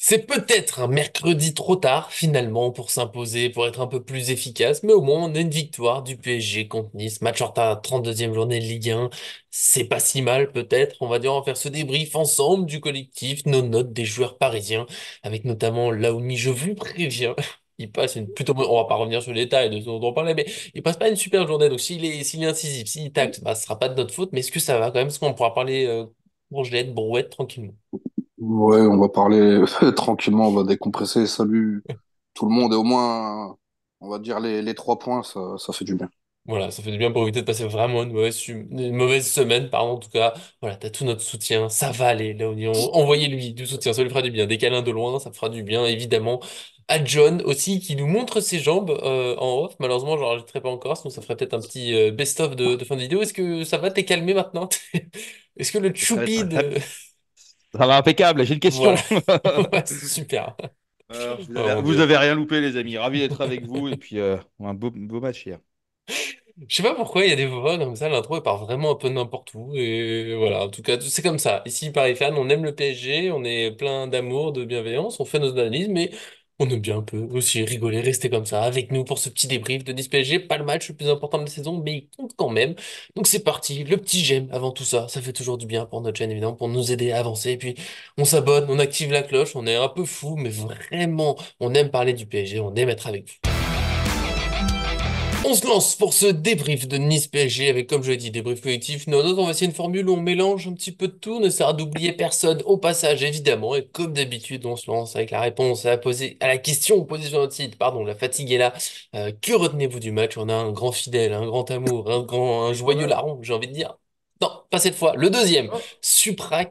C'est peut-être un mercredi trop tard, finalement, pour s'imposer, pour être un peu plus efficace, mais au moins on a une victoire du PSG contre Nice. Match en retard, 32e journée de Ligue 1. C'est pas si mal, peut-être. On va dire, on va faire ce débrief ensemble du collectif, nos notes des joueurs parisiens, avec notamment Laouni, je vous préviens. Il passe une plutôt, on va pas revenir sur les détails de ce dont on parlait, mais il passe pas une super journée. Donc s'il est incisif, s'il tacle, bah, ce sera pas de notre faute, mais est-ce que ça va quand même? Est-ce qu'on pourra parler, Bourgelette, Brouette, tranquillement? Ouais, on va parler tranquillement, on va décompresser. Salut tout le monde et au moins, on va dire les 3 points, ça fait du bien. Voilà, ça fait du bien pour éviter de passer vraiment une mauvaise semaine, pardon, en tout cas. Voilà, t'as tout notre soutien, ça va aller, là, envoyez-lui du soutien, ça lui fera du bien. Des câlins de loin, ça fera du bien, évidemment. À John aussi, qui nous montre ses jambes en off. Malheureusement, je l'enregistrerai pas encore, sinon ça ferait peut-être un petit best-of de fin de vidéo. Est-ce que ça va, t'es calmé maintenant? Est-ce que le Très, choupi très, très- de... Ça va impeccable, j'ai une Voilà, question. ouais, super. Vraiment Vous Dieu. avez rien loupé, les amis. Ravi d'être avec vous et puis un beau match hier. Je sais pas pourquoi il y a des fois comme ça, l'intro elle part vraiment un peu n'importe où et voilà, en tout cas c'est comme ça. Ici Paris fan, on aime le PSG, on est plein d'amour, de bienveillance, on fait nos analyses, mais on aime bien un peu aussi rigoler, rester comme ça avec nous pour ce petit débrief de Nice PSG, pas le match le plus important de la saison, mais il compte quand même. Donc c'est parti, le petit j'aime avant tout ça, ça fait toujours du bien pour notre chaîne évidemment, pour nous aider à avancer. Et puis on s'abonne, on active la cloche, on est un peu fou, mais vraiment on aime parler du PSG, on aime être avec vous. On se lance pour ce débrief de Nice PSG avec, comme je l'ai dit, débrief collectif. Non, non, on va essayer une formule où on mélange un petit peu de tout, on essaiera d'oublier personne au passage, évidemment. Et comme d'habitude, on se lance avec la réponse à la question posée sur notre site. Pardon, la fatigue est là. Que retenez-vous du match? On a un grand fidèle, un grand amour, un joyeux Ouais. larron, j'ai envie de dire. Non, pas cette fois. Le deuxième, Oh. Supra Ah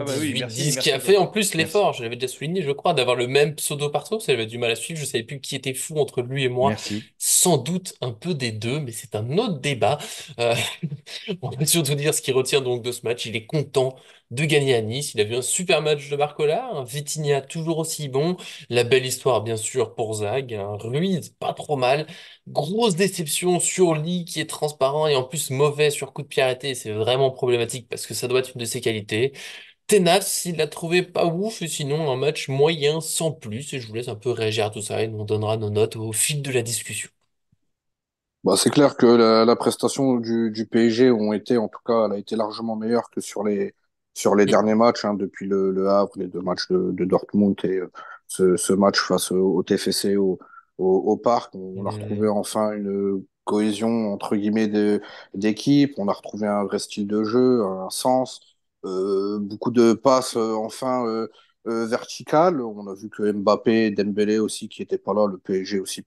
bah oui, merci, 9810, qui a merci fait John. en plus Merci. l'effort, je l'avais déjà souligné, je crois, d'avoir le même pseudo partout, parce que j'avais du mal à suivre, je savais plus qui était fou entre lui et moi. Merci. Sans doute un peu des deux, mais c'est un autre débat. Euh, on va surtout dire ce qu'il retient donc de ce match. Il est content de gagner à Nice. Il a vu un super match de Barcola, un Vitinha toujours aussi bon. La belle histoire, bien sûr, pour Zag. Un Ruiz, pas trop mal. Grosse déception sur Lee, qui est transparent et en plus mauvais sur coup de pied arrêté. C'est vraiment problématique parce que ça doit être une de ses qualités. Tenace, il l'a trouvé pas ouf, et sinon un match moyen sans plus. Et je vous laisse un peu réagir à tout ça et nous on donnera nos notes au fil de la discussion. Bah, c'est clair que la prestation du PSG ont été, en tout cas, elle a été largement meilleure que sur les derniers matchs, hein, depuis le Havre, les 2 matchs de Dortmund et ce match face au TFC au Parc. On a retrouvé Hmm. enfin une cohésion, entre guillemets, d'équipe. On a retrouvé un vrai style de jeu, un sens, beaucoup de passes, enfin, verticales. On a vu que Mbappé, Dembélé aussi, qui n'étaient pas là, le PSG aussi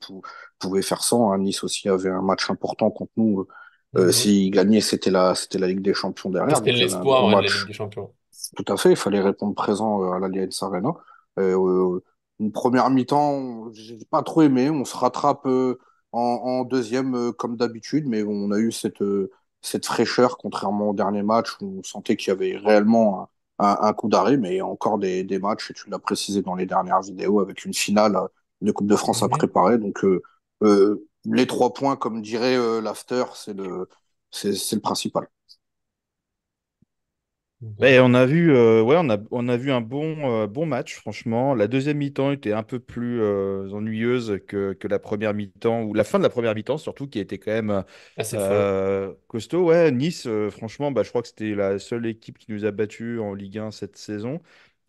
pouvait faire sans, hein. Nice aussi avait un match important contre nous. Mhm. S'il gagnait, c'était la Ligue des Champions derrière. C'était Donc il y avait un gros l'espoir, ouais, de la Ligue match. des Champions. Tout à fait. Il fallait répondre présent à l'Allianz Arena. Une première mi-temps, j'ai pas trop aimé. On se rattrape en deuxième comme d'habitude, mais on a eu cette fraîcheur, contrairement au dernier match où on sentait qu'il y avait réellement un coup d'arrêt. Mais il y a encore des matchs, et tu l'as précisé dans les dernières vidéos, avec une finale de Coupe de France à Mhm. préparer. Donc les 3 points, comme dirait l'after, c'est le principal. Mhm. Ben, on a vu, ouais, on a vu un bon match, franchement. La deuxième mi-temps était un peu plus ennuyeuse que la première mi-temps, ou la fin de la première mi-temps, surtout, qui était quand même Assez folle. costaud. Ouais, Nice, franchement, bah, je crois que c'était la seule équipe qui nous a battus en Ligue 1 cette saison.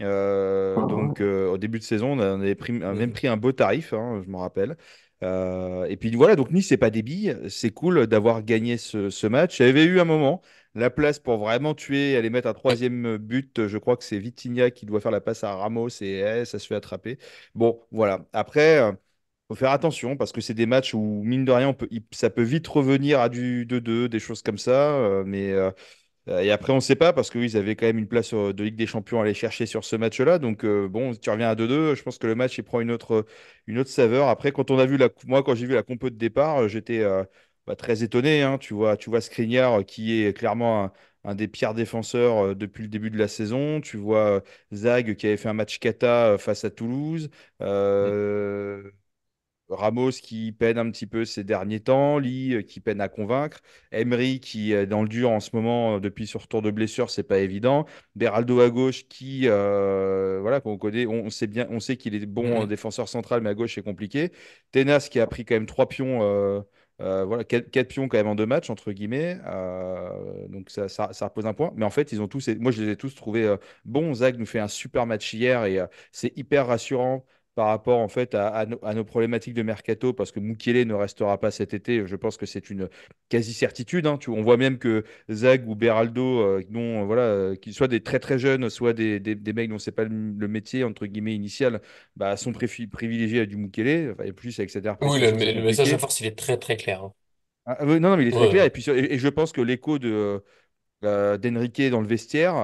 Donc, au début de saison, on avait même Mhm. pris un beau tarif, hein, je me rappelle. Et puis voilà, donc Nice, c'est pas des billes. C'est cool d'avoir gagné ce match. Il y avait eu un moment. La place pour vraiment tuer, aller mettre un Ouais. troisième but, je crois que c'est Vitinha qui doit faire la passe à Ramos et ça se fait attraper. Bon, voilà. Après, faut faire attention parce que c'est des matchs où, mine de rien, ça peut vite revenir à du 2-2, des choses comme ça. Et après, on ne sait pas parce qu'ils avaient quand même une place de Ligue des Champions à aller chercher sur ce match-là. Donc, bon, tu reviens à 2-2. Je pense que le match, il prend une autre saveur. Après, moi, quand j'ai vu la compo de départ, j'étais très étonné, hein. Tu vois Skriniar, qui est clairement un des pires défenseurs depuis le début de la saison. Tu vois Zag qui avait fait un match cata face à Toulouse. Mhm. Euh, Ramos qui peine un petit peu ces derniers temps, Lee qui peine à convaincre, Emery qui est dans le dur en ce moment depuis ce retour de blessure, c'est pas évident. Beraldo à gauche qui, voilà, qu'on connaît, on sait bien, on sait qu'il est bon Mhm. défenseur central, mais à gauche c'est compliqué. Tenas qui a pris quand même trois pions, voilà, quatre pions quand même en deux matchs entre guillemets, donc ça repose un point. Mais en fait, ils ont tous, moi je les ai tous trouvés bons. Zag nous fait un super match hier et c'est hyper rassurant par rapport en fait à nos problématiques de mercato parce que Mukiele ne restera pas cet été. Je pense que c'est une quasi-certitude, hein. On voit même que Zag ou Beraldo, dont, voilà, qu'ils soient des très très jeunes, soit des mecs dont c'est pas le métier entre guillemets initial, bah, sont privilégiés à du Mukiele. Enfin, et plus avec cette Oui, répercussion, c'est le message de compliqué. force, il est très très clair, hein. Oui, non, non, mais il est très clair. Ouais. Et puis, et je pense que l'écho d'Enrique dans le vestiaire,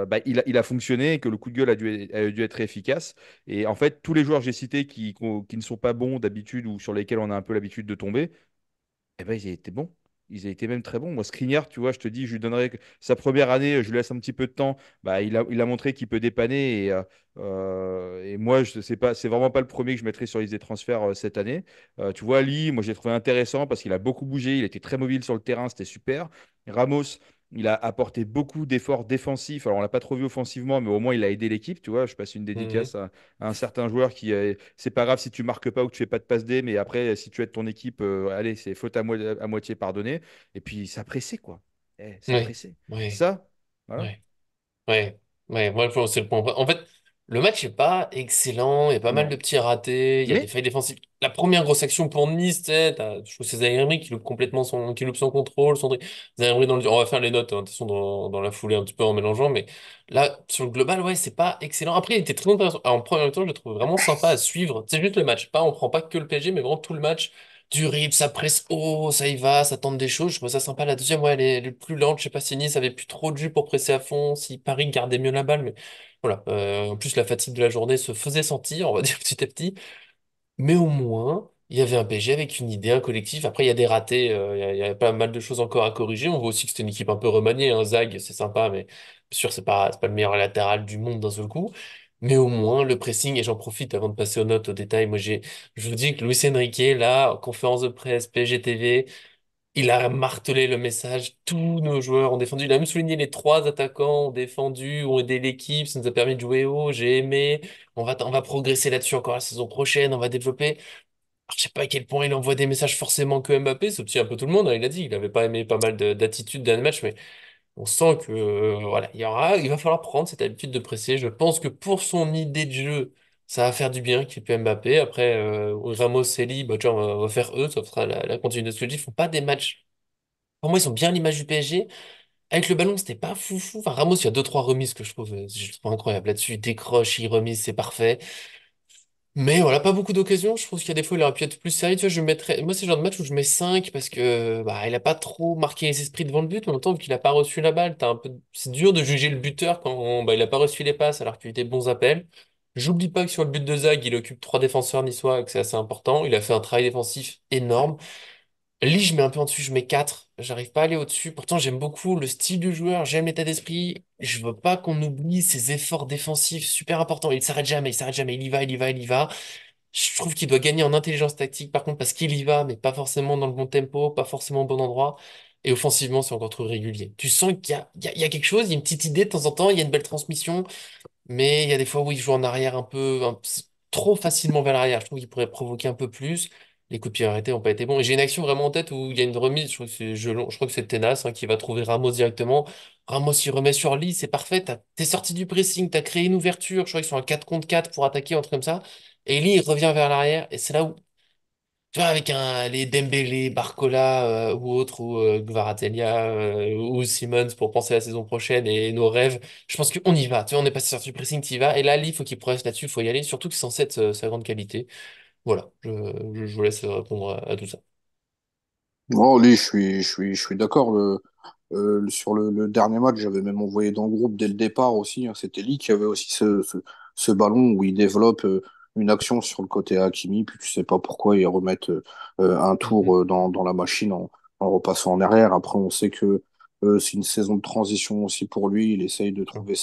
bah, il a fonctionné et que le coup de gueule a dû être efficace. Et en fait, tous les joueurs que j'ai cités qui ne sont pas bons d'habitude ou sur lesquels on a un peu l'habitude de tomber, eh ben, ils étaient bons. Ils étaient même très bons. Moi, Skriniar, tu vois, je te dis, je lui donnerai sa première année, je lui laisse un petit peu de temps. Bah, il a montré qu'il peut dépanner. Et moi, je sais pas, c'est vraiment pas le premier que je mettrai sur les transferts cette année. Tu vois, Ali, moi, j'ai trouvé intéressant parce qu'il a beaucoup bougé. Il était très mobile sur le terrain. C'était super. Ramos, il a apporté beaucoup d'efforts défensifs. Alors, on l'a pas trop vu offensivement, mais au moins, il a aidé l'équipe. Tu vois, je passe une Mhm. dédicace à un certain joueur qui, c'est pas grave si tu marques pas ou que tu fais pas de passe D, mais après, si tu aides ton équipe, allez, c'est faute à moitié pardonnée. Et puis, ça pressait, quoi. Ça Oui, pressait. oui, Ça, voilà. oui. Ouais, ouais, moi, je pense que c'est le point. En fait, le match est pas excellent, il y a pas mal de Non. petits ratés, il y a des Mais, failles défensives. La première grosse action pour Nice, tu sais, je trouve que c'est Zaïre qui loupe complètement qui loupe son contrôle, son Zaïre dans on va faire les notes, hein, de toute façon, dans la foulée, un petit peu en mélangeant, mais là, sur le global, ouais, c'est pas excellent. Après, il était très intéressant. Alors, en premier temps, je le trouve vraiment sympa à suivre. C'est juste le match, pas, on prend pas que le PSG, mais vraiment tout le match. Du rythme, ça presse haut, ça y va, ça tente des choses. Je trouve ça sympa. La deuxième, ouais, elle est plus lente. Je sais pas si Nice avait plus trop de jus pour presser à fond, si Paris gardait mieux la balle, mais voilà. En plus, la fatigue de la journée se faisait sentir, on va dire petit à petit. Mais au moins, il y avait un PSG avec une idée, un collectif. Après, il y a des ratés, il y a pas mal de choses encore à corriger. On voit aussi que c'était une équipe un peu remaniée, hein. Zag, c'est sympa, mais bien sûr, c'est pas le meilleur latéral du monde d'un seul coup. Mais au moins, le pressing, et j'en profite avant de passer aux notes, aux détails. Je vous dis que Luis Enrique, là, en conférence de presse, PSG TV, il a martelé le message. Tous nos joueurs ont défendu. Il a même souligné les trois attaquants ont défendu, ont aidé l'équipe. Ça nous a permis de jouer haut. J'ai aimé. On va progresser là-dessus encore la saison prochaine. On va développer. Alors, je sais pas à quel point il envoie des messages forcément que Mbappé. C'est aussi un peu tout le monde, hein. Il a dit qu'il avait pas aimé pas mal d'attitudes dans le match, mais on sent que voilà, il va falloir prendre cette habitude de presser. Je pense que pour son idée de jeu, ça va faire du bien qu'il ait Mbappé. Après, Ramos et Lee, bah, tiens, on va faire eux. Ça fera la continuité de ce que je dis. Ils font pas des matchs. Pour moi, ils sont bien à l'image du PSG. Avec le ballon, c'était pas fou. Enfin, Ramos, il y a deux, trois remises que je trouve incroyables. Là-dessus, il décroche, il remise, c'est parfait. Mais voilà, pas beaucoup d'occasions. Je trouve qu'il y a des fois, il aurait pu être plus sérieux. Tu vois, moi, c'est le genre de match où je mets 5 parce que, bah, il a pas trop marqué les esprits devant le but. Mais en même temps, vu qu'il a pas reçu la balle, c'est dur de juger le buteur quand, bah, il a pas reçu les passes alors qu'il y a eu des bons appels. J'oublie pas que sur le but de Zag, il occupe trois défenseurs niçois et que c'est assez important. Il a fait un travail défensif énorme. Lee, je mets un peu en dessus, je mets 4. J'arrive pas à aller au-dessus. Pourtant, j'aime beaucoup le style du joueur, j'aime l'état d'esprit. Je veux pas qu'on oublie ses efforts défensifs super importants. Il s'arrête jamais, il y va, il y va, il y va. Je trouve qu'il doit gagner en intelligence tactique, par contre, parce qu'il y va, mais pas forcément dans le bon tempo, pas forcément au bon endroit. Et offensivement, c'est encore trop régulier. Tu sens qu'il y a quelque chose, il y a une petite idée de temps en temps, il y a une belle transmission. Mais il y a des fois où il joue en arrière trop facilement vers l'arrière. Je trouve qu'il pourrait provoquer un peu plus. Les coups de pied arrêtés n'ont pas été bons. Et j'ai une action vraiment en tête où il y a une remise. Je crois que c'est je crois que c'est Tenas, hein, qui va trouver Ramos directement. Ramos il remet sur Lee, c'est parfait. T'es sorti du pressing, t'as créé une ouverture. Je crois qu'ils sont à 4 contre 4 pour attaquer, un truc comme ça. Et Lee il revient vers l'arrière. Et c'est là où tu vois, avec les Dembélé, Barcola ou autres, ou Kvaratskhelia ou Simmons pour penser à la saison prochaine et nos rêves, je pense qu'on y va. Tu vois, on est passé sur du pressing, tu y vas. Et là, il faut qu'il progresse là-dessus, il faut y aller. Surtout que c'est censé être sa grande qualité. Voilà, je vous laisse répondre à tout ça. Oh, oui, je suis d'accord. Sur le dernier match, j'avais même envoyé dans le groupe dès le départ aussi, hein. C'était Lee qui avait aussi ce ballon où il développe une action sur le côté Hakimi, puis tu sais pas pourquoi ils remettent un Mhm. tour dans la machine en repassant en arrière. Après, on sait que c'est une saison de transition aussi pour lui. Il essaye de Sûr. trouver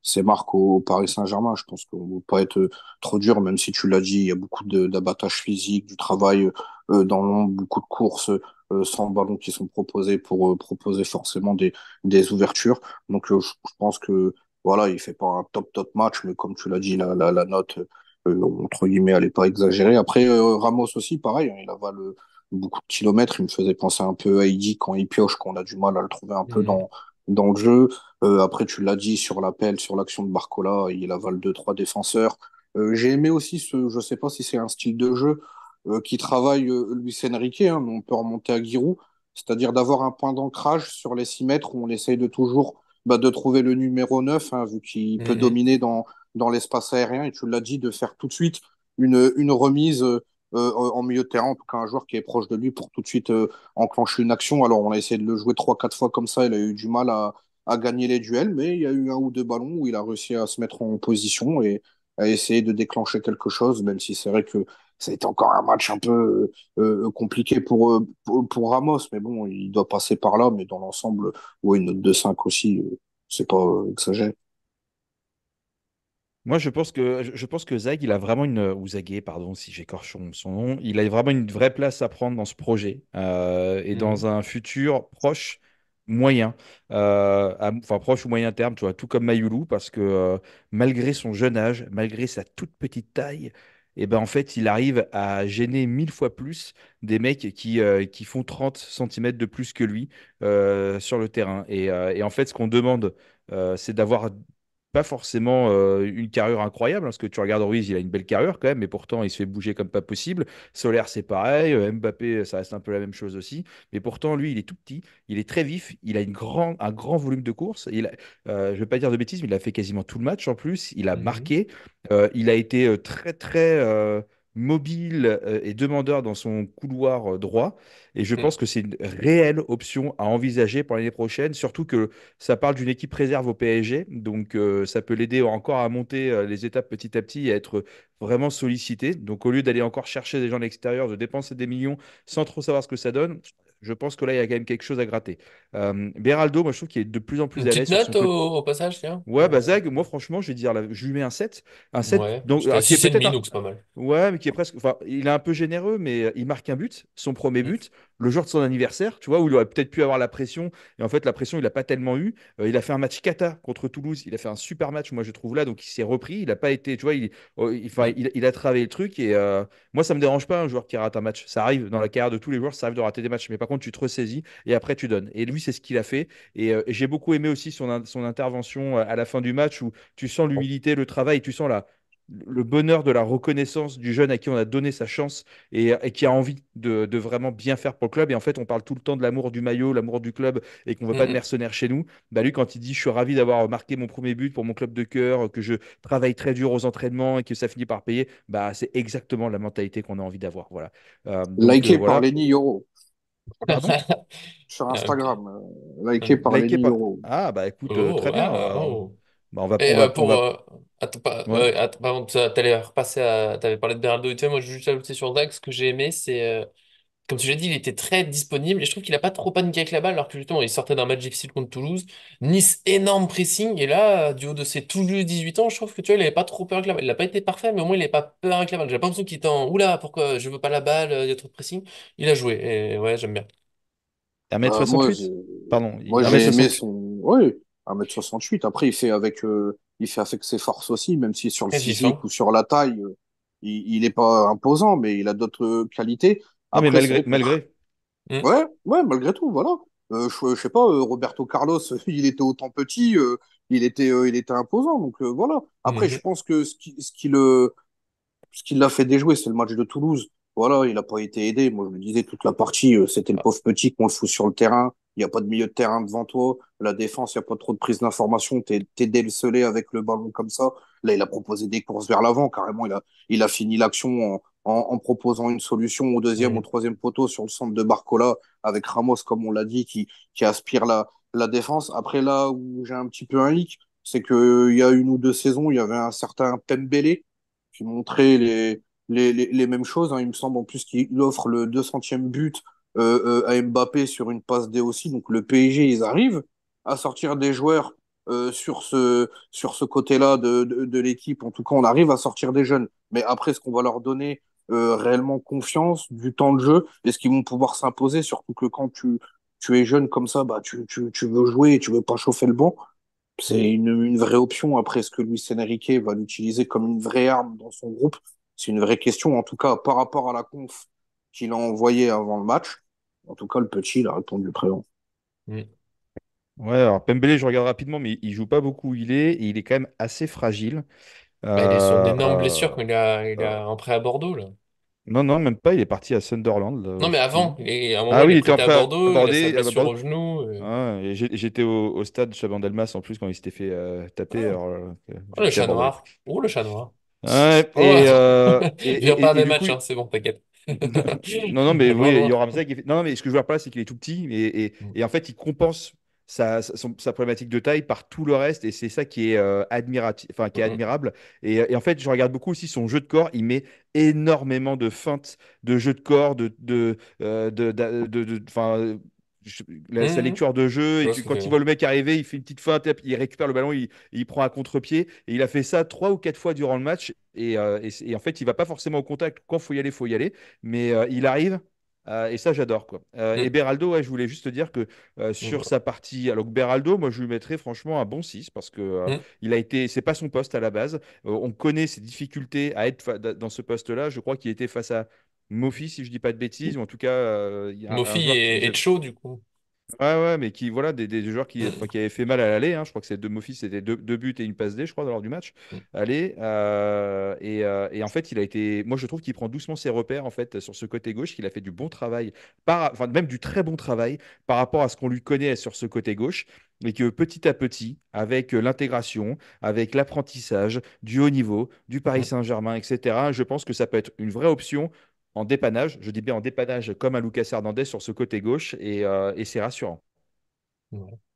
ses marques au Paris Saint-Germain. Je pense qu'on ne va pas être trop dur, même si tu l'as dit, il y a beaucoup d'abattage physique, du travail dans l'ombre, beaucoup de courses sans ballon qui sont proposées pour proposer forcément des ouvertures. Donc je pense que voilà, il fait pas un top match, mais comme tu l'as dit, la note entre guillemets, elle est pas exagérée. Après Ramos aussi, pareil, hein, il avale beaucoup de kilomètres. Il me faisait penser un peu à Heidi quand il pioche, qu'on a du mal à le trouver un peu Mhm. dans le jeu. Après, tu l'as dit sur l'appel, sur l'action de Barcola, il avale deux, trois défenseurs. J'ai aimé aussi je sais pas si c'est un style de jeu qui travaille Luis Enrique, hein, mais on peut remonter à Giroud, c'est-à-dire d'avoir un point d'ancrage sur les 6 mètres où on essaye de toujours de trouver le numéro 9, hein, vu qu'il peut Mhm. dominer dans l'espace aérien, et tu l'as dit, de faire tout de suite une remise en milieu de terrain, en tout cas un joueur qui est proche de lui pour tout de suite enclencher une action. Alors on a essayé de le jouer trois, quatre fois comme ça, il a eu du mal à gagner les duels, mais il y a eu un ou deux ballons où il a réussi à se mettre en position et à essayer de déclencher quelque chose, même si c'est vrai que ça a été encore un match un peu compliqué pour Ramos, mais bon, il doit passer par là, mais dans l'ensemble, ouais, une note de 5 aussi, c'est pas exagéré. Moi, je pense que Zag, il a vraiment ou Zagué, pardon, si j'écorche son nom, il a vraiment une vraie place à prendre dans ce projet et Mhm. dans un futur proche, moyen, enfin proche ou moyen terme, tu vois, tout comme Mayulu, parce que malgré son jeune âge, malgré sa toute petite taille, et ben en fait, il arrive à gêner 1000 fois plus des mecs qui font 30 centimètres de plus que lui sur le terrain. Et en fait, ce qu'on demande, c'est d'avoir pas forcément une carrure incroyable, hein, parce que tu regardes Ruiz, il a une belle carrure quand même, mais pourtant il se fait bouger comme pas possible. Soler, c'est pareil. Mbappé, ça reste un peu la même chose aussi. Mais pourtant, lui, il est tout petit, il est très vif, il a un grand volume de course. Je vais pas dire de bêtises, mais il a fait quasiment tout le match en plus. Il a Mhm. marqué. Il a été très, très mobile et demandeur dans son couloir droit. Et je Mhm. pense que c'est une réelle option à envisager pour l'année prochaine, surtout que ça parle d'une équipe réserve au PSG, donc ça peut l'aider encore à monter les étapes petit à petit et à être vraiment sollicité. Donc au lieu d'aller encore chercher des gens de l'extérieur, de dépenser des millions sans trop savoir ce que ça donne, je pense que là, il y a quand même quelque chose à gratter. Beraldo, moi je trouve qu'il est de plus en Une plus à l'aise petite sur son note côté. au passage, tiens. Ouais, bah Zag, moi franchement, je vais dire, je lui mets un 7. Un 7 Ouais, donc, j'étais à qui est peut-être 6,5, un. donc c'est pas mal. Ouais, mais qui est presque. Enfin, il est un peu généreux, mais il marque un but, son premier Mhm. but, le jour de son anniversaire, tu vois, où il aurait peut-être pu avoir la pression. Et en fait, la pression, il n'a pas tellement eu. Il a fait un match cata contre Toulouse. Il a fait un super match, moi, je trouve là. Donc, il s'est repris. Il n'a pas été. Tu vois, enfin, Mhm. il a travaillé le truc. Et moi, ça me dérange pas un joueur qui rate un match. Ça arrive dans la carrière de tous les joueurs, ça arrive de rater des matchs. Mais par contre, tu te ressaisis et après, tu donnes. Et lui, c'est ce qu'il a fait. Et j'ai beaucoup aimé aussi son intervention à la fin du match où tu sens l'humilité, le travail, tu sens le bonheur de la reconnaissance du jeune à qui on a donné sa chance et qui a envie de vraiment bien faire pour le club. Et en fait, on parle tout le temps de l'amour du maillot, l'amour du club et qu'on ne veut pas de Mhm. mercenaires chez nous. Bah, lui, quand il dit je suis ravi d'avoir marqué mon premier but pour mon club de cœur, que je travaille très dur aux entraînements et que ça finit par payer, bah, c'est exactement la mentalité qu'on a envie d'avoir. Voilà. Liké par Voilà. Lenny Yoro Pardon? sur Ok. Instagram. Liké par Liké Lenny pas. Yoro. Ah, bah écoute, Oh, très bien. ah, oh. Bah, on va, Et on va, on pour. va. Attends, Ouais. pardon, t'allais repasser à. T'avais parlé de Bernardo et tout. Moi, je veux juste ajouter sur Zach, ce que j'ai aimé, c'est. Comme tu l'as dit, il était très disponible et je trouve qu'il a pas trop paniqué avec la balle, alors que justement, il sortait d'un match difficile contre Toulouse. Nice, énorme pressing. Et là, du haut de ses tout juste 18 ans, je trouve que tu vois, il avait pas trop peur avec la balle. Il n'a pas été parfait, mais au moins, il n'avait pas peur avec la balle. J'ai pas l'impression qu'il était en oula, pourquoi je veux pas la balle, il y a trop de pressing. Il a joué et ouais, j'aime bien. 1 Bah, moi, j'ai, 68. Pardon, moi, un mètre j'ai aimé soixante-huit. son, oui, 1,68 m. Après, il fait avec ses forces aussi, même si sur le Très vif, physique hein. ou sur la taille, il est pas imposant, mais il a d'autres qualités. Non, mais Après, c'est malgré, vrai que malgré. Mm. ouais, malgré tout, voilà. Je sais pas, Roberto Carlos, il était autant petit, il était imposant, donc voilà. Après, je Mhm. pense que ce qui l'a fait déjouer, c'est le match de Toulouse. Voilà, il n'a pas été aidé. Moi, je le disais, toute la partie, c'était le pauvre petit qu'on le fout sur le terrain. Il n'y a pas de milieu de terrain devant toi. La défense, il n'y a pas trop de prise d'information. T'es décelé avec le ballon comme ça. Là, il a proposé des courses vers l'avant. Carrément, il a fini l'action en proposant une solution au deuxième, au Mhm. troisième poteau sur le centre de Barcola avec Ramos, comme on l'a dit, qui aspire la défense. Après, là où j'ai un petit peu un hic, c'est qu'il y a une ou deux saisons, il y avait un certain Pembele qui montrait les mêmes choses, hein. Il me semble en plus qu'il offre le 200e but à Mbappé sur une passe D aussi. Donc le PSG, ils arrivent à sortir des joueurs sur ce côté-là de l'équipe. En tout cas, on arrive à sortir des jeunes. Mais après, est-ce qu'on va leur donner réellement confiance, du temps de jeu? Est-ce qu'ils vont pouvoir s'imposer? Surtout que quand tu es jeune comme ça, bah, tu veux jouer et tu veux pas chauffer le banc. Mm. C'est une vraie option. Après, est-ce que Luis Enrique va l'utiliser comme une vraie arme dans son groupe? C'est une vraie question. En tout cas, par rapport à la conf qu'il a envoyée avant le match, en tout cas, le petit, il a répondu présent. Mm. Ouais, alors Pembele, je regarde rapidement, mais il joue pas beaucoup où il est, et il est quand même assez fragile. Bah, il est sur une Euh, énorme blessure quand il euh, a un prêt à Bordeaux, là. non, non, même pas, il est parti à Sunderland, Non, là, mais je sais plus avant, où. à un moment, Ah il oui, est il était prêté à après Bordeaux, il a sa abordé. blessure au genou. Ah, et j'étais au stade Chaban-Delmas en plus quand il s'était fait taper. Ah. Alors, Oh, le j'étais à chat Bordeaux. noir. Oh, le chat noir. Ouais, Oh, viens pas à et mes du coup, matchs, hein, c'est bon, t'inquiète. non, non, mais oui, Loin, il y loin. aura Ramsey qui fait... Non, non, mais ce que je veux dire par là, c'est qu'il est tout petit et en fait, il compense sa problématique de taille par tout le reste et c'est ça qui est, enfin, qui est Mm, admirable. Et en fait, je regarde beaucoup aussi son jeu de corps. Il met énormément de feintes de jeu de corps, enfin, je- mm, sa mm. lecture de jeu Je et vois que ce que tu quand veux il dire. voit le mec arriver, il fait une petite feinte, il récupère le ballon, il prend un contre-pied et il a fait ça 3 ou 4 fois durant le match et en fait, il va pas forcément au contact quand faut y aller, mais il arrive. Et ça, j'adore, quoi. Et Mm, Beraldo, ouais, je voulais juste te dire que sur voilà. sa partie, alors que Beraldo, moi, je lui mettrais franchement un bon 6 parce que Mm, il a été, c'est pas son poste à la base. On connaît ses difficultés à être dans ce poste-là. Je crois qu'il était face à Mofi, si je dis pas de bêtises, ou en tout cas, il y a un Mofi joueur qui est faisait. chaud, du coup. Ouais, ouais, mais qui, voilà, des joueurs qui, Mm, enfin, qui avaient fait mal à l'aller, hein. Je crois que c'est deux Mofis, c'était deux buts et une passe D, je crois, lors du match. mm, Allez, et en fait, il a été. Moi, je trouve qu'il prend doucement ses repères, en fait, sur ce côté gauche, qu'il a fait du bon travail, enfin, même du très bon travail par rapport à ce qu'on lui connaît sur ce côté gauche. Et que petit à petit, avec l'intégration, avec l'apprentissage, du haut niveau, du Paris mm. Saint-Germain, etc., je pense que ça peut être une vraie option en dépannage, je dis bien en dépannage comme un Lucas Hernandez sur ce côté gauche et c'est rassurant.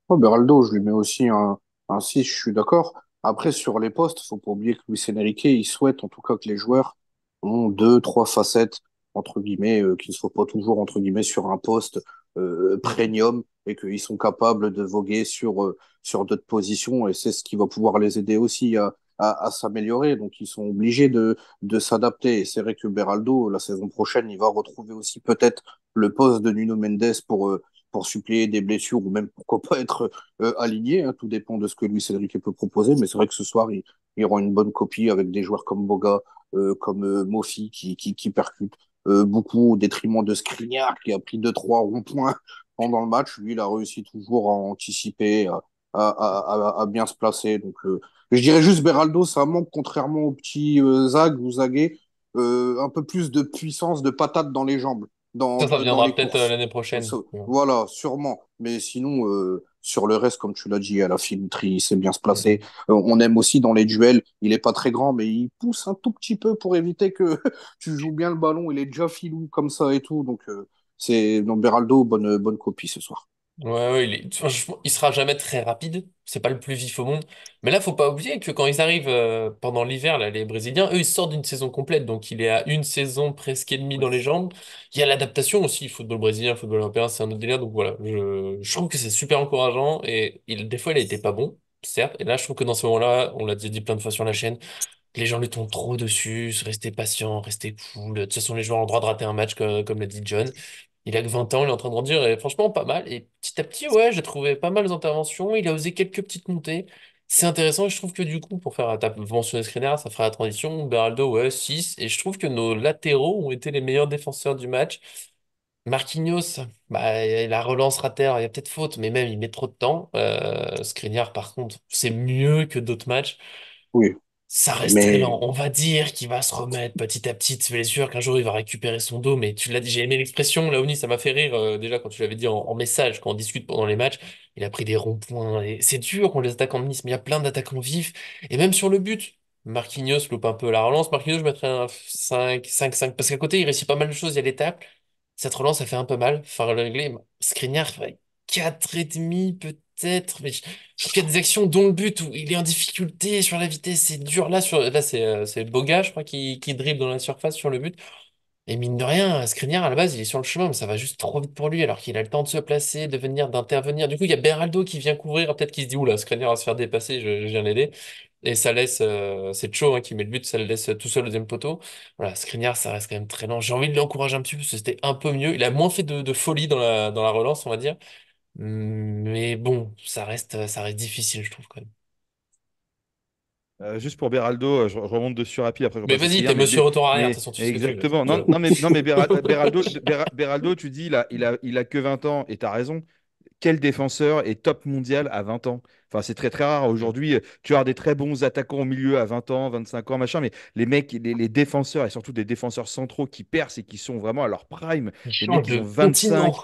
Ouais, Beraldo, je lui mets aussi un 6, je suis d'accord. Après, sur les postes, faut pas oublier que Luis Enrique, il souhaite en tout cas que les joueurs ont deux, trois facettes, entre guillemets, qu'ils ne soient pas toujours, entre guillemets, sur un poste Mm. premium et qu'ils sont capables de voguer sur d'autres positions. Et c'est ce qui va pouvoir les aider aussi à s'améliorer. Donc, ils sont obligés de s'adapter. Et c'est vrai que Beraldo, la saison prochaine, il va retrouver aussi peut-être le poste de Nuno Mendes pour suppléer des blessures ou même pourquoi pas être aligné. Hein, tout dépend de ce que Luis Enrique peut proposer. Mais c'est vrai que ce soir, il y aura une bonne copie avec des joueurs comme Boga, comme Mofi qui percute beaucoup au détriment de Skriniar qui a pris deux trois ronds-points pendant le match. Lui, il a réussi toujours à anticiper, à bien se placer. Donc, je dirais juste Beraldo, ça manque, contrairement au petit Zag ou Zaguet, un peu plus de puissance, de patate dans les jambes, Ça dans les viendra peut-être courses. l'année prochaine. Voilà, sûrement. Mais sinon, sur le reste, comme tu l'as dit, à la filouterie, il sait bien se placer. Mm. On aime aussi dans les duels. Il est pas très grand, mais il pousse un tout petit peu pour éviter que tu joues bien le ballon. Il est déjà filou comme ça et tout. Donc, donc Beraldo, bonne copie ce soir. Ouais, ouais, franchement, il sera jamais très rapide. C'est pas le plus vif au monde. Mais là, faut pas oublier que quand ils arrivent pendant l'hiver, là, les Brésiliens, eux, ils sortent d'une saison complète. Donc, il est à une saison presque et demie dans les jambes. Il y a l'adaptation aussi. Football brésilien, football européen, c'est un autre délire. Donc voilà, je trouve que c'est super encourageant. Et des fois, il a été pas bon, certes. Et là, je trouve que dans ce moment-là, on l'a déjà dit plein de fois sur la chaîne, les gens lui tombent trop dessus. Restez patient, restez cool. De toute façon, les joueurs ont le droit de rater un match, comme l'a dit John. Il a que 20 ans, il est en train de grandir et franchement pas mal. Et petit à petit, ouais, j'ai trouvé pas mal d'interventions. Il a osé quelques petites montées. C'est intéressant et je trouve que du coup, pour faire, t'as mentionné Skriniar, ça fera la transition. Beraldo, ouais, 6. Et je trouve que nos latéraux ont été les meilleurs défenseurs du match. Marquinhos, bah, la relance terre, il y a peut-être faute, mais même il met trop de temps. Skriniar, par contre, c'est mieux que d'autres matchs. Oui, Ça reste très mais lent. On va dire qu'il va se remettre petit à petit de ses blessures, qu'un jour il va récupérer son dos. Mais tu l'as dit, j'ai aimé l'expression, Laoni, ça m'a fait rire déjà quand tu l'avais dit en message, quand on discute pendant les matchs. Il a pris des ronds-points. Et c'est dur qu'on les attaquants de Nice, mais il y a plein d'attaquants vifs. Et même sur le but, Marquinhos loupe un peu la relance. Marquinhos, je mettrais un 5 parce qu'à côté, il réussit pas mal de choses. Il y a les tacles. Cette relance, ça fait un peu mal. Enfin, le régler. Skriniar, ouais, 4,5 peut-être. Mais en tout cas, des actions dont le but où il est en difficulté sur la vitesse, c'est dur. Là, c'est Boga, je crois, qui dribble dans la surface sur le but. Et mine de rien, Skriniar, à la base, il est sur le chemin, mais ça va juste trop vite pour lui, alors qu'il a le temps de se placer, de venir, d'intervenir. Du coup, il y a Beraldo qui vient couvrir, peut-être qu'il se dit, oula, Skriniar va se faire dépasser, je viens l'aider. Et ça laisse, c'est Cho hein, qui met le but, ça le laisse tout seul au deuxième poteau. Voilà, Skriniar, ça reste quand même très lent. J'ai envie de l'encourager un petit peu, parce que c'était un peu mieux. Il a moins fait de folie dans la relance, on va dire. Mais bon, ça reste difficile, je trouve, quand même. Juste pour Beraldo, je remonte dessus rapide, après je Mais repasse à vas-y, Skriniar. t'es monsieur retour arrière, de toute façon, tu sais ce que tu veux. Exactement. Non, Voilà. non, mais Beraldo, Beraldo, tu dis, il a que 20 ans, et tu as raison. Quel défenseur est top mondial à 20 ans? Enfin, c'est très très rare. Aujourd'hui, tu as des très bons attaquants au milieu à 20 ans, 25 ans, machin, mais les mecs, les défenseurs, et surtout des défenseurs centraux qui percent et qui sont vraiment à leur prime, Il les change mecs, ils ont de continent. 25,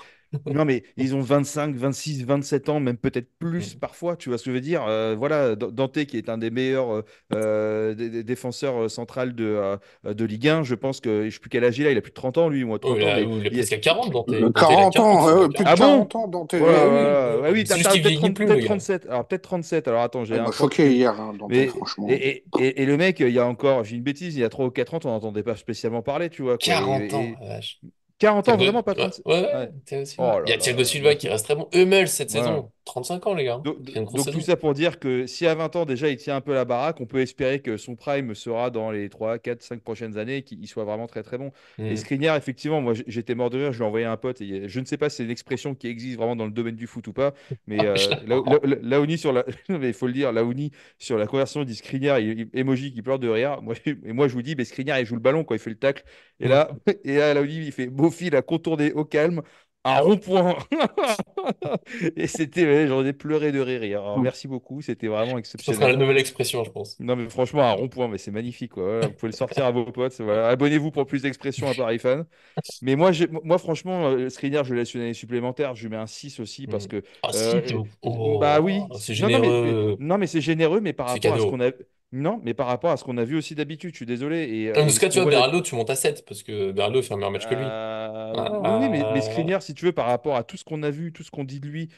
non, mais ils ont 25, 26, 27 ans, même peut-être plus Mm. parfois, tu vois ce que je veux dire? Voilà, Dante, qui est un des meilleurs des défenseurs centrales de Ligue 1, je pense que, je sais plus quel âge il a plus de 30 ans, lui, ou Oh, 30 ans, mais il a presque à 40, Dante. Dante, il a 40 40, ans, il a plus de ah 40. bon? 40 ans, Dante. Voilà, Eh oui. voilà. Ah oui, C'est juste qu'il peut-être vieillit 30 plus, le peut-être gars. 37. Alors, peut-être 37. Alors, attends, j'ai Il un m'a proche choqué qui. hier, hein, Dante, Mais, franchement. et le mec, il y a encore, j'ai une bêtise, il y a 3 ou 4 ans, on n'entendait pas spécialement parler, tu vois, quoi. 40 ans, Et la vache. 40 ans, Thiago... vraiment, pas Ouais, 37. ouais, ouais, Ouais. Thiago Silva. Oh Il y là a Thiago là. Silva qui reste très bon. Hummels cette Voilà. saison. 35 ans, les gars. Donc, Il fait une grosse donc tout saison. ça pour dire que si à 20 ans déjà il tient un peu la baraque, on peut espérer que son prime sera dans les 3, 4, 5 prochaines années, qu'il soit vraiment très très bon. Et Hmm. Skriniar, effectivement, moi j'étais mort de rire, je lui ai envoyé un pote, et je ne sais pas si c'est une expression qui existe vraiment dans le domaine du foot ou pas, mais Ah, wesh, là. Oh. Laouni sur la, mais il faut le dire, Laouni sur la conversion, il dit Skriniar, emoji qui pleure de rire. Et moi je vous dis, mais Skriniar il joue le ballon quand il fait le tacle. Et Hmm. là, et là Laouni il fait beau fil à contourner au calme. Un rond-point. Et c'était, ouais, j'en ai pleuré de rire. Alors, merci beaucoup, c'était vraiment Ça sera la exceptionnel. nouvelle expression, je pense. Non, mais franchement, un rond-point, mais c'est magnifique, quoi. Voilà, vous pouvez le sortir à vos potes. Voilà. Abonnez-vous pour plus d'expressions à Paris Fan. Mais moi franchement, Skriniar, je le laisse une année supplémentaire. Je lui mets un 6 aussi parce Hmm. que. Ah, si, t'es Bah Oh, oui. c'est Non, non, généreux. non, mais c'est généreux, mais par C'est rapport à ce qu'on cadeau. a. Non, mais par rapport à ce qu'on a vu aussi d'habitude, je suis désolé. Dans Et ce cas, ce tu qu'on vois, voit Beraldo, tu montes à 7 parce que Beraldo fait un meilleur match que lui. Oui, oui, mais Ah. Skriniar, si tu veux, par rapport à tout ce qu'on a vu, tout ce qu'on dit de lui,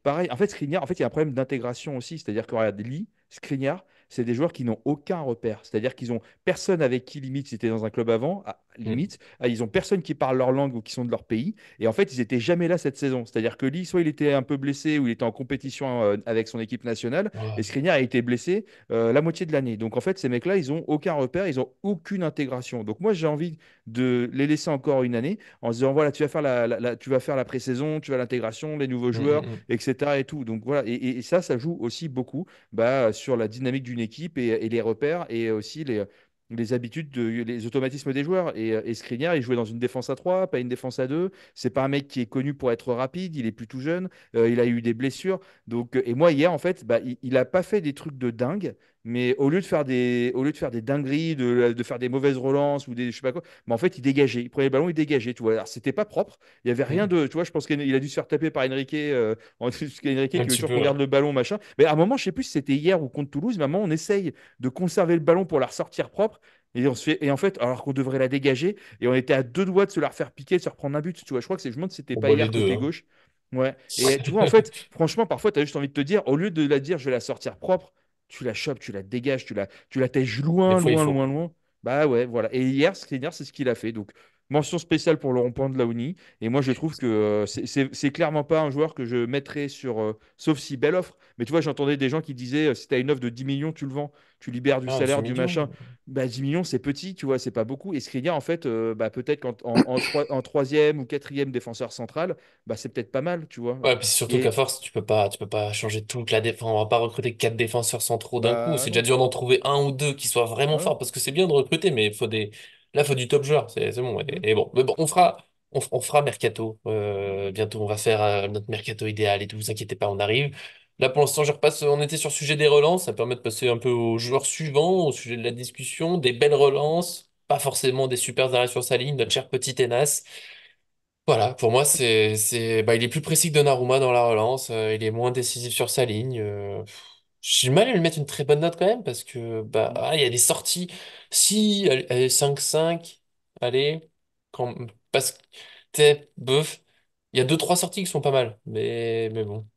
pareil, en fait, Skriniar, en fait, il y a un problème d'intégration aussi. C'est-à-dire que, regarde, Lee, Skriniar, c'est des joueurs qui n'ont aucun repère. C'est-à-dire qu'ils ont personne avec qui, limite, c'était dans un club avant, Hmm. limite, ils ont personne qui parle leur langue ou qui sont de leur pays. Et en fait, ils étaient jamais là cette saison. C'est-à-dire que Lee, soit il était un peu blessé ou il était en compétition avec son équipe nationale, et Ouais. Skriniar a été blessé la moitié de l'année. Donc, en fait, ces mecs-là, ils ont aucun repère, ils ont aucune intégration. Donc, moi, j'ai envie de les laisser encore une année en se disant voilà, tu vas faire tu vas faire la pré-saison, tu vas l'intégration, les nouveaux Hmm, joueurs, hmm, hmm. etc. Et tout. Donc voilà, et ça joue aussi beaucoup sur la dynamique d'une équipe et les repères et aussi les habitudes, les automatismes des joueurs. Et Skriniar, il jouait dans une défense à 3 pas une défense à 2. C'est pas un mec qui est connu pour être rapide, il est plus tout jeune, il a eu des blessures. Donc, et moi, hier, en fait, il a pas fait des trucs de dingue, mais au lieu de faire des dingueries, de faire des mauvaises relances ou des je sais pas quoi, mais en fait, il dégageait. Il prenait le ballon, il dégageait. Tu vois. Alors, c'était pas propre. Il y avait rien Hmm. de. Tu vois, je pense qu'il a dû se faire taper par Enrique. Parce qu'Enrique Un qui veut petit toujours peu, qu'on ouais. garde le ballon, machin. Mais à un moment, je sais plus si c'était hier ou contre Toulouse, mais à un moment, on essaye de conserver le ballon pour la ressortir propre. Et en fait, alors qu'on devrait la dégager, et on était à deux doigts de se la refaire piquer, de se reprendre un but. Tu vois, je crois que je me demande si c'était On pas bat les hier deux, côté hein. gauche. Ouais. Et tu vois, en fait, franchement, parfois, tu as juste envie de te dire, au lieu de la dire, je vais la sortir propre, tu la chopes, tu la dégages, tu la tèches Des loin, fois, il loin, faut. loin, loin. Bah ouais, voilà. Et hier, Skriniar, c'est ce qu'il a fait. Donc, mention spéciale pour le rond-point de Laouni. Et moi, je trouve que c'est clairement pas un joueur que je mettrais sur. Sauf si belle offre. Mais tu vois, j'entendais des gens qui disaient si tu as une offre de 10 millions, tu le vends. Tu libères du Ah, 10 salaire, du machin. millions. Bah, 10 millions, c'est petit, tu vois, c'est pas beaucoup. Et Skriniar, en fait, peut-être en troisième ou quatrième défenseur central, bah, c'est peut-être pas mal, tu vois. Ouais, puis c'est surtout qu'à Et force, tu peux pas changer toute la défense. On va pas recruter quatre défenseurs centraux d'un coup. bah C'est déjà non. dur d'en trouver un ou deux qui soient vraiment Ouais. forts parce que c'est bien de recruter, mais il faut des. Là, il faut du top joueur. C'est bon. Et, Ouais. et bon, mais bon, on fera mercato. Bientôt, on va faire notre mercato idéal et tout. Vous inquiétez pas, on arrive. Là, pour l'instant, je repasse. On était sur le sujet des relances. Ça permet de passer un peu aux joueurs suivants, au sujet de la discussion. Des belles relances, pas forcément des super arrêts sur sa ligne. Notre cher petit Tenas. Voilà, pour moi, il est plus précis que Donnarumma dans la relance, il est moins décisif sur sa ligne. J'ai du mal à lui mettre une très bonne note quand même, parce que il y a des sorties. Si, allez, 5-5, allez, quand, parce que, t'es, bof, il y a deux, trois sorties qui sont pas mal, mais bon.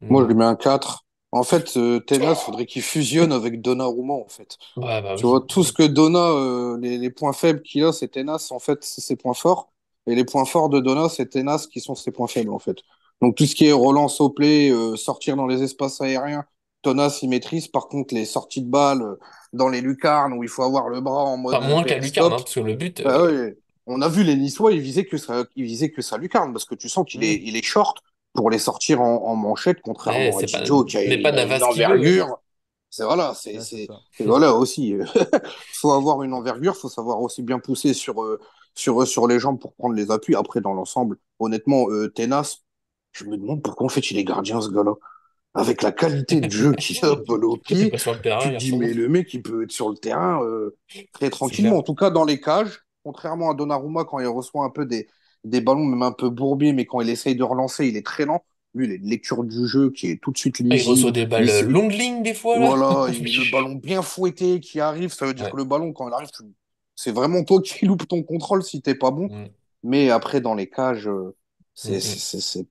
Moi, je Hmm. lui mets un 4. En fait, Tenas, faudrait qu'il fusionne avec Donnarumma, en fait. Ouais, bah Tu vois, oui. tout ce que Donna, les points faibles qu'il a, c'est Tenas, en fait, c'est ses points forts. Et les points forts de Donna, c'est Tenas qui sont ses points faibles, en fait. Donc, tout ce qui est relance au play, sortir dans les espaces aériens, Tenas, il maîtrise. Par contre, les sorties de balles dans les lucarnes, où il faut avoir le bras en Enfin, mode moins qu'à Lucarne, hein, périscope, parce que le but, bah ouais, on a vu les Niçois, ils visaient que ça lucarne, parce que tu sens Hmm. il est short pour les sortir en manchette, ouais, contrairement à Didio, n'est pas il a une Navas qui veut, hein. envergure. C'est voilà, Ouais, c'est ça. et voilà aussi. Faut avoir une envergure, faut savoir aussi bien pousser sur les jambes pour prendre les appuis. Après, dans l'ensemble, honnêtement, Tenas, je me demande pourquoi en fait il est gardien ce gars-là. Avec la qualité de jeu qu'il a, Paul au Pourquoi t'es pied, pas sur le terrain, tu te dis, garçon? mais le mec, il peut être sur le terrain très C'est tranquillement. clair. En tout cas, dans les cages, contrairement à Donnarumma, quand il reçoit un peu des ballons, même un peu bourbiers, mais quand il essaye de relancer, il est très lent. Lui, il a une lecture du jeu qui est tout de suite Ah, il reçoit lisible. des balles longue ligne des fois, là. Voilà, Mais le ballon bien fouetté qui arrive, ça veut dire que ouais. le ballon, quand il arrive, c'est vraiment toi qui loupes ton contrôle si t'es pas bon. Mm, Mais après, dans les cages, mm, mm.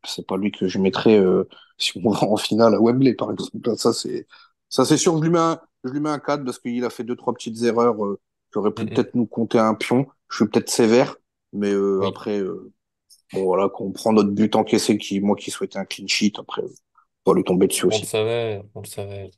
c'est pas lui que je mettrais si on va en finale à Wembley, par exemple. Ça, c'est sûr. Je lui mets un 4 parce qu'il a fait deux, trois petites erreurs qui auraient pu Mm, mm. peut-être nous compter un pion. Je suis peut-être sévère, mais Oui, après, bon, voilà, quand on prend notre but encaissé, moi qui souhaitais un clean sheet, après, on va lui tomber dessus on le aussi. savait, on le savait.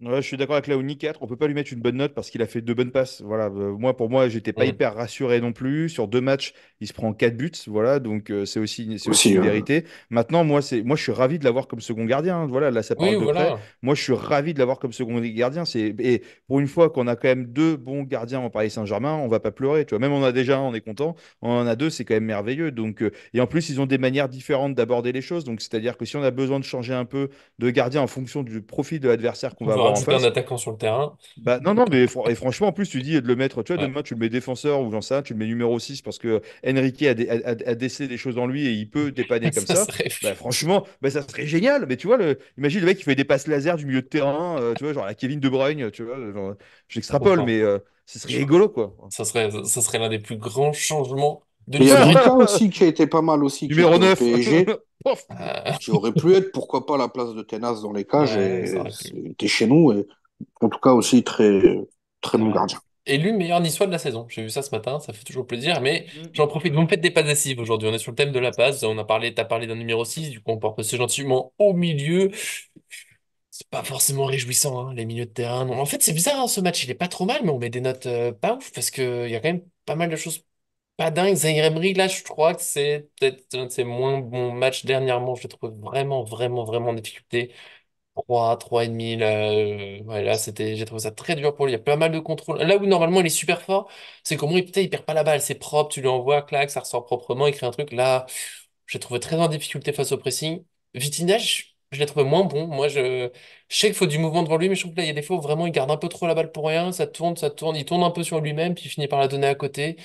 Ouais, je suis d'accord avec Laouni 4. On peut pas lui mettre une bonne note parce qu'il a fait deux bonnes passes. Voilà, moi pour moi, j'étais pas Mm. hyper rassuré non plus. Sur deux matchs, il se prend quatre buts. Voilà, donc c'est aussi Aussi, une vérité. Maintenant, moi je suis ravi de l'avoir comme second gardien, hein. Voilà, là ça Oui, parle de près. voilà. Moi je suis ravi de l'avoir comme second gardien. Et pour une fois qu'on a quand même deux bons gardiens en Paris Saint-Germain, on va pas pleurer. Tu vois, même on a déjà un, on est content. On en a deux, c'est quand même merveilleux. Donc et en plus ils ont des manières différentes d'aborder les choses. Donc c'est-à-dire que si on a besoin de changer un peu de gardien en fonction du profil de l'adversaire qu'on On va veut avoir en rajouter un face. attaquant sur le terrain. Bah, non, non, mais et franchement, en plus, tu dis de le mettre, tu vois, Ouais. demain, tu le mets défenseur ou j'en sais rien, tu le mets numéro 6 parce que Enrique a décelé des choses en lui et il peut dépanner comme Ça ça. serait Bah, fou. franchement, bah, ça serait génial. Mais tu vois, imagine le mec qui fait des passes laser du milieu de terrain, tu vois, genre la Kevin De Bruyne, tu vois, genre, j'extrapole, Franchement, mais ce serait rigolo, quoi. ça serait l'un des plus grands changements de Et il y a l'histoire. Lucas aussi qui a été pas mal aussi, qui Numéro était au 9. PSG, Pof. Euh, qui aurait pu être, pourquoi pas, la place de Tenas dans les cages ouais, ça et aurait pu. c'était chez nous. Et en tout cas aussi très bon Ouais. gardien. Élu meilleur niçois de la saison. J'ai vu ça ce matin, ça fait toujours plaisir, mais Mm. j'en profite. Vous me faites des passes décisives aujourd'hui. On est sur le thème de la passe. T'as parlé d'un numéro 6, du coup on porte passer gentiment au milieu. C'est pas forcément réjouissant, hein, les milieux de terrain. Non. En fait, c'est bizarre, hein, ce match, il est pas trop mal, mais on met des notes pas ouf parce que il y a quand même pas mal de choses pas dingues. Zaïre Emery, là, je crois que c'est peut-être un de ses moins bons matchs dernièrement. Je le trouve vraiment, vraiment, vraiment en difficulté. 3 3,5 là, ouais, là j'ai trouvé ça très dur pour lui. Il y a pas mal de contrôle. Là où normalement il est super fort, c'est qu'au moins putain, il perd pas la balle, c'est propre, tu lui envoies, clac, ça ressort proprement, il crée un truc. Là, j'ai trouvé très en difficulté face au pressing. Vitinha, je l'ai trouvé moins bon. Moi, je sais qu'il faut du mouvement devant lui, mais je trouve que là, il y a des fois où vraiment il garde un peu trop la balle pour rien, ça tourne, il tourne un peu sur lui-même, puis il finit par la donner à côté.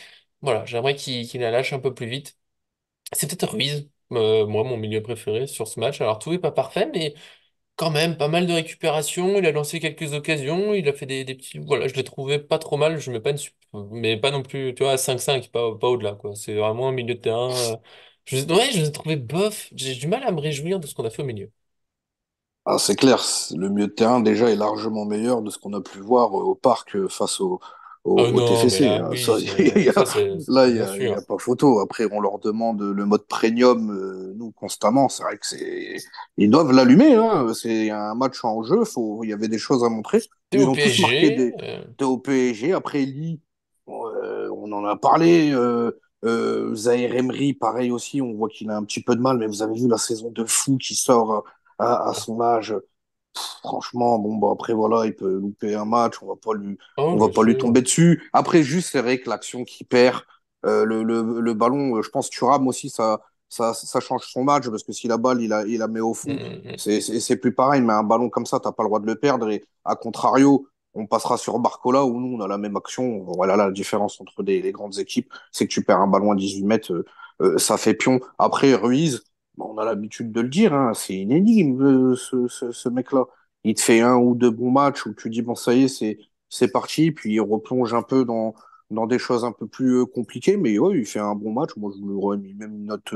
Voilà, j'aimerais qu'il la lâche un peu plus vite. C'est peut-être Ruiz, moi, mon milieu préféré sur ce match. Alors, tout est pas parfait, mais quand même, pas mal de récupération, il a lancé quelques occasions, il a fait des petits... Voilà, je l'ai trouvé pas trop mal, je mets pas mais pas non plus, tu vois, à 5-5, pas au-delà, quoi. C'est vraiment un milieu de terrain... Ouais, je les ai trouvés bof, j'ai du mal à me réjouir de ce qu'on a fait au milieu. Ah, c'est clair, le milieu de terrain déjà est largement meilleur de ce qu'on a pu voir au parc face Oh au non, mais TFC. là, hein. oui, ça, bien Il y a sûr. pas photo. Après, on leur demande le mode premium, nous, constamment. C'est vrai que ils doivent l'allumer, hein. C'est un match en jeu, il y avait des choses à montrer. T'es Ils au ont tous marqué PSG, des au PSG. Après, Lee, on en a parlé. Zaïre Emery, pareil aussi, on voit qu'il a un petit peu de mal, mais vous avez vu la saison de fou qui sort à son âge. Franchement, bon, bah après, voilà, il peut louper un match, oh, on va bien pas lui tomber sûr. dessus. Après, juste, c'est vrai que l'action qui perd, le ballon, je pense, Thuram aussi, ça change son match, parce que si la balle, il la met au Mm, fond, mm, mm. c'est plus pareil, mais un ballon comme ça, t'as pas le droit de le perdre, et à contrario, on passera sur Barcola, où nous, on a la même action. Voilà, la différence entre les grandes équipes, c'est que tu perds un ballon à 18 mètres, ça fait pion. Après, Ruiz, bon, on a l'habitude de le dire, hein, c'est une énigme, ce mec-là. Il te fait un ou deux bons matchs où tu dis, bon, ça y est, c'est parti, puis il replonge un peu dans des choses un peu plus compliquées, mais ouais, il fait un bon match. Moi, je lui aurais mis même une note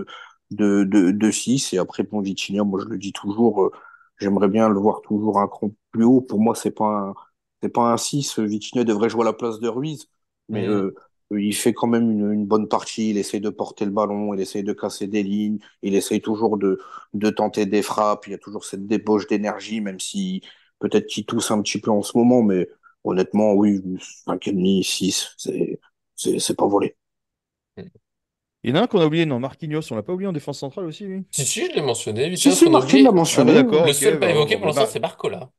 de 6. Et après, bon, Vitinha, moi, je le dis toujours, j'aimerais bien le voir toujours un cran plus haut. Pour moi, c'est pas un 6. Vitinha devrait jouer à la place de Ruiz, mais Mhm. il fait quand même une bonne partie. Il essaye de porter le ballon, il essaye de casser des lignes, il essaye toujours de tenter des frappes. Il y a toujours cette débauche d'énergie, même si peut-être qu'il tousse un petit peu en ce moment, mais honnêtement, oui, 5,5, 6, c'est pas volé. Il y en a un qu'on a oublié, non, Marquinhos, on l'a pas oublié en défense centrale aussi, lui. Si, si, je l'ai mentionné, vite fait, Si, parce si, qu'on a Martin l'a oublié. Ah bah mentionné. d'accord, Le ok, seul pas bah, évoqué bon, pour l'instant, c'est Barcola.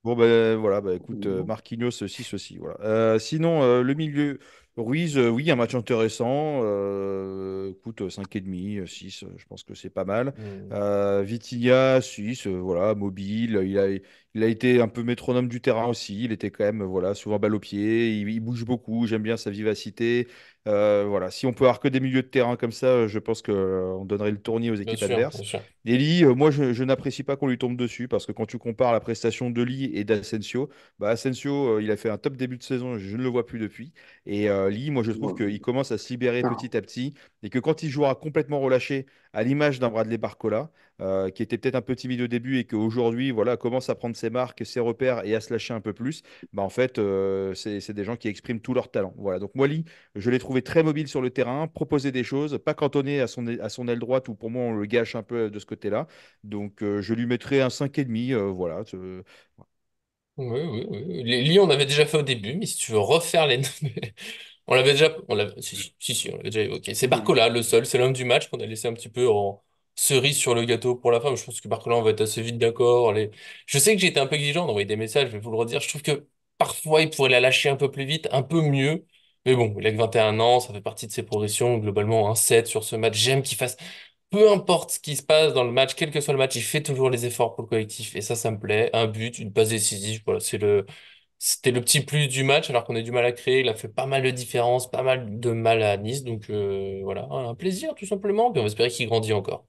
bon, ben voilà, bah écoute, Marquinhos 6 aussi, voilà. Sinon, le milieu, Ruiz, oui, un match intéressant. Écoute, 5,5, 6, je pense que c'est pas mal. Hmm. Vitinha, 6, voilà, mobile. Il a été un peu métronome du terrain aussi. Il était quand même, voilà, souvent balle au pied. Il bouge beaucoup. J'aime bien sa vivacité. Voilà, si on peut avoir que des milieux de terrain comme ça, je pense que, on donnerait le tournis aux Bien équipes sûr, bien adverses. sûr. Eli, moi, je n'apprécie pas qu'on lui tombe dessus parce que quand tu compares la prestation de Lee et d'Asensio, bah Asensio, il a fait un top début de saison, je ne le vois plus depuis. Et Lee, moi, je trouve qu'il commence à se libérer petit à petit et que quand il jouera complètement relâché, à l'image d'un Bradley Barcola, qui était peut-être un peu timide au début et qu'aujourd'hui, voilà, commence à prendre ses marques, ses repères et à se lâcher un peu plus, bah en fait, c'est des gens qui expriment tout leur talent. Voilà. Donc moi, Lee, je l'ai trouvé très mobile sur le terrain, proposer des choses, pas cantonné à son aile droite où pour moi on le gâche un peu de ce côté-là. Donc je lui mettrai un 5,5. Voilà. Oui, oui, oui. Les lits, on avait déjà fait au début, mais si tu veux refaire les... On l'avait déjà... si, on l'avait déjà évoqué. C'est Barcola, le seul. C'est l'homme du match qu'on a laissé un petit peu en cerise sur le gâteau pour la fin. Je pense que Barcola, on va être assez vite d'accord. Je sais que j'ai été un peu exigeant d'envoyer des messages, je vais vous le redire. Je trouve que parfois, il pourrait la lâcher un peu plus vite, un peu mieux. Mais bon, il a que 21 ans, ça fait partie de ses progressions. Globalement, un 7 sur ce match. J'aime qu'il fasse... Peu importe ce qui se passe dans le match, quel que soit le match, il fait toujours les efforts pour le collectif. Et ça me plaît. Un but, une passe décisive, voilà, c'était le petit plus du match, alors qu'on a du mal à créer. Il a fait pas mal de différences, pas mal de mal à Nice. Donc voilà, un plaisir tout simplement. Puis on va espérer qu'il grandit encore.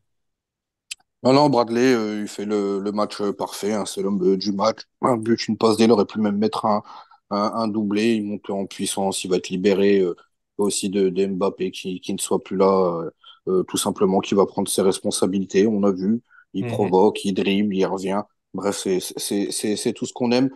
Non, non, Bradley, il fait le match parfait, hein, c'est l'homme du match. Un but, une passe D, il aurait pu même mettre un doublé, il monte en puissance, il va être libéré aussi de Mbappé qui ne soit plus là, tout simplement, qui va prendre ses responsabilités. On a vu, il Mhm. provoque, il dribble, il revient. Bref, c'est tout ce qu'on aime.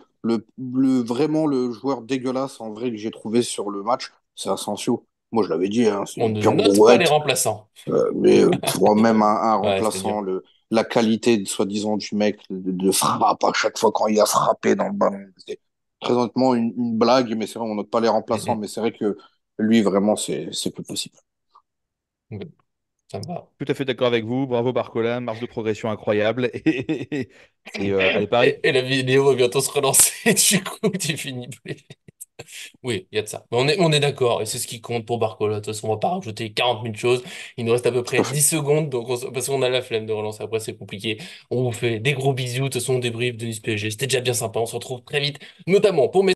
Vraiment, le joueur dégueulasse en vrai que j'ai trouvé sur le match, c'est Asensio. Moi, je l'avais dit, hein, c'est On une ne pure note pas les brouette. remplaçants. Mais pour même un Ouais, c'était remplaçant, dur. la qualité soi-disant du mec de frappe à chaque fois quand il a frappé dans le ballon, c'est très honnêtement une blague, mais c'est vrai, on note pas les remplaçants, Mhm. mais c'est vrai que lui, vraiment, c'est plus possible. Mhm. Ça me va. Tout à fait d'accord avec vous. Bravo Barcola, marge de progression incroyable. Et allez, Paris. Et la vidéo va bientôt se relancer. Du coup, tu finis plus. Oui, il y a de ça. Mais on est d'accord, et c'est ce qui compte pour Barcola. De toute façon, on va pas rajouter 40 000 choses. Il nous reste à peu Tout près à fait. 10 secondes, parce qu'on a la flemme de relancer. Après, c'est compliqué. On vous fait des gros bisous. De toute façon, on débrief de Nice PSG. C'était déjà bien sympa. On se retrouve très vite, notamment pour mes